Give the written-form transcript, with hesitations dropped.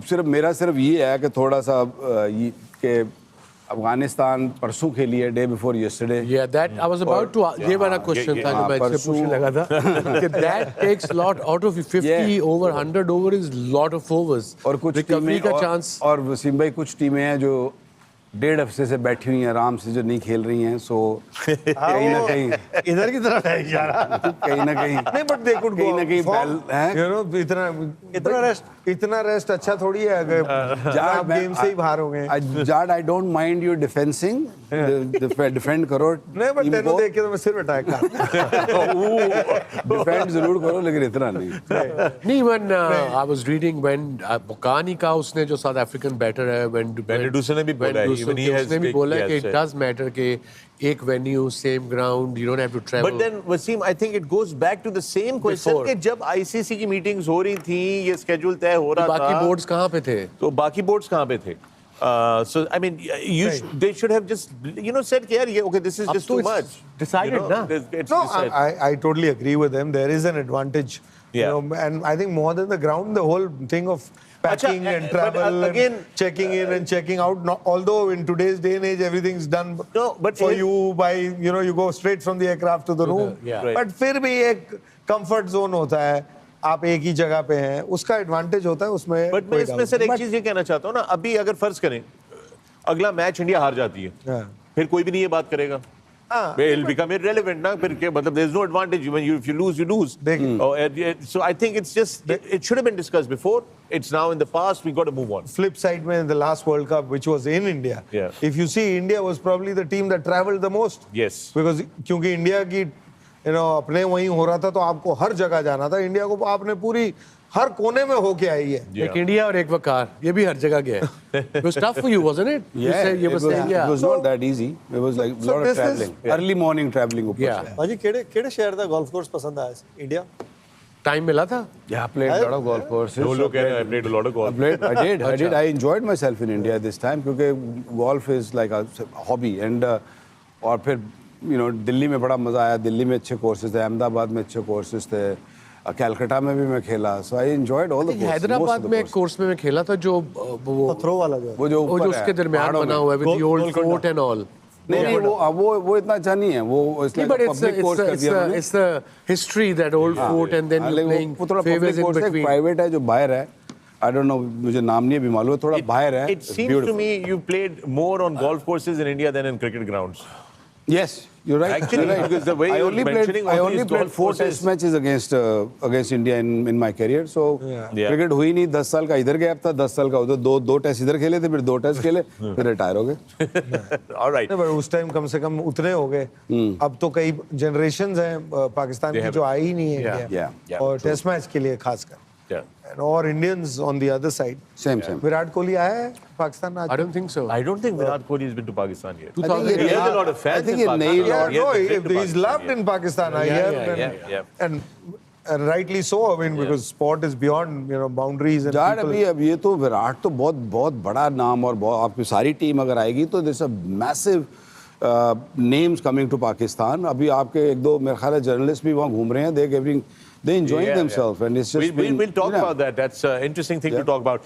सिर्फ मेरा सिर्फ ये है कि थोड़ा सा ये कि अफगानिस्तान परसों खेली है, day before yesterday. Yeah, that I was about to. ये वाला क्वेश्चन था जो मैं इससे पूछने लगा था कि that takes lot out of 50 over 100 over is lot of overs और कुछ recovery टीमें का चांस। और वसीम भाई कुछ टीमें हैं जो 1.5 हफ्ते से बैठी हुई हैं आराम से, जो नहीं खेल रही हैं, सो कहीं ना कहीं इधर की तरफ है इशारा। कहीं ना कहीं नहीं, बट दे कुड कहीं ना कहीं यू नो इतना रेस्ट अच्छा थोड़ी है अगर आप गेम से ही बाहर हो गए। Jat I don't mind you defencing, defend करो। नहीं, बट तेनू देख के तो मैं सिर अटैक कर डिफेंड जरूर करो, लेकिन इतना नहीं। नहीं, when I was reading when कहानी का उसने जो साउथ अफ्रीकन बैटर है when डूसन ने भी बोला है, even he has उसने भी बोला कि yes, it does matter कि एक venue same ground, you don't have to travel. But then Wasim, I think it goes back to the same question Before. कि जब ICC की मीटिंग्स हो रही थी, ये स्केड्यूल तय हो रहा था, बाकी बोर्ड्स कहाँ पे थे? तो बाकी बोर्ड्स कहाँ पे थे? So I mean, they should have just said कि यार ये okay, this is अब just तो too it's much. decided ना? It's No, decided. I totally agree with them. There is an advantage, you Yeah. know, and I think more than the ground, the whole thing of packing Achha, and but travel again- and checking in and checking out. No, although in today's day and age, everything's done No, but for it- you by, you go straight from the aircraft to the room. yeah. Right. But फिर भी एक comfort zone होता है. आप एक ही जगह पे हैं, उसका एडवांटेज होता है उसमें। बट मैं इसमें सर एक चीज ये कहना चाहता हूँ ना, अभी अगर फर्ज करें अगला मैच इंडिया हार जाती है, फिर कोई भी नहीं ये बात करेगा। It'll become irrelevant ना, फिर क्या मतलब, there's no advantage when if you lose, you lose. So I think it's just it should have been discussed before. It's now in the past. We got to move on. Flip side में the last World Cup, which was in India, Yeah. if you see, India was probably the team that travelled the most. Yes. Because क्योंकि India की अपने वहीं हो रहा था, तो आपको हर जगह जाना था। इंडिया को आपने पूरी हर कोने में होके आई है। एक इंडिया और एक वकार, ये भी हर जगह गया है। It was tough for you, wasn't it? You Yeah, said you were saying, it was So- not that easy. It was like a so lot of this is- traveling, early morning traveling ऊपर Yeah. से। भाजी केड़े शहर दा golf course पसंद आया India? Time मिला था? Yeah, I played a lot of golf courses. No look, I played a lot of golf. I did. I enjoyed myself in India this time क्योंकि golf is like a hobby and और फिर दिल्ली में बड़ा मजा आया। दिल्ली में अच्छे courses थे, अहमदाबाद में अच्छे कोर्सेज थे, कलकत्ता में भी मैं खेला। So I enjoyed all the courses. Hyderabad में एक कोर्स में मैं खेला था जो वो थ्रो वाला जो है। वो जो वो ऊपर जो है, उसके दरमियान पहाड़ों बना में। हुआ है with the old Golconda. fort and all. नहीं वो इतना अच्छा नहीं है वो, इसलिए But पब्लिक कोर्स कर दिया उन्होंने। it's the history that old fort and then हाँ, you're लेकिन playing वो थोड़ा favors पब्लिक in कोर्स है, between. प्राइवेट है जो बाहर है। I don't know, मुझे नाम नहीं अभी मालूम है, थोड़ा बाहर है। It seems to me you played more on golf courses in India than in cricket grounds. Yes, you're right. Actually, You're right. because the way I you're only mentioning played, I all only these played golf 4 courses- test matches against India in my career. So Yeah. cricket हुई नहीं, 10 साल का इधर gap था, 10 साल का उधर, दो टेस्ट इधर खेले थे, फिर 2 टेस्ट खेले, फिर रिटायर हो गए। All right. नहीं, but उस टाइम कम से कम उतने हो गए। अब तो कई जनरेशंस हैं पाकिस्तान की जो आई ही नहीं है इंडिया, Yeah. और टेस्ट मैच के लिए खासकर। Yeah. और Indians on the other side. Same. Virat Kohli आया है पाकिस्तान आज? I don't think so. I don't think Virat Kohli has been to Pakistan yet. I think He has a lot of I fans think in he Pakistan. nailed Yeah, out. He no, has been to he's Pakistan, loved yeah. in Pakistan. I hear, and rightly so. I mean, because sport is beyond boundaries and Jat people. अभी अब ये तो विराट तो बहुत बड़ा नाम, और बहुत आपकी सारी टीम अगर आएगी तो this a massive names coming to Pakistan. अभी आपके एक दो मेरे ख्याल है जर्नलिस्ट भी वहाँ घूम रहे हैं, they enjoying themselves and it's just We'll talk about that. That's an interesting thing to talk about.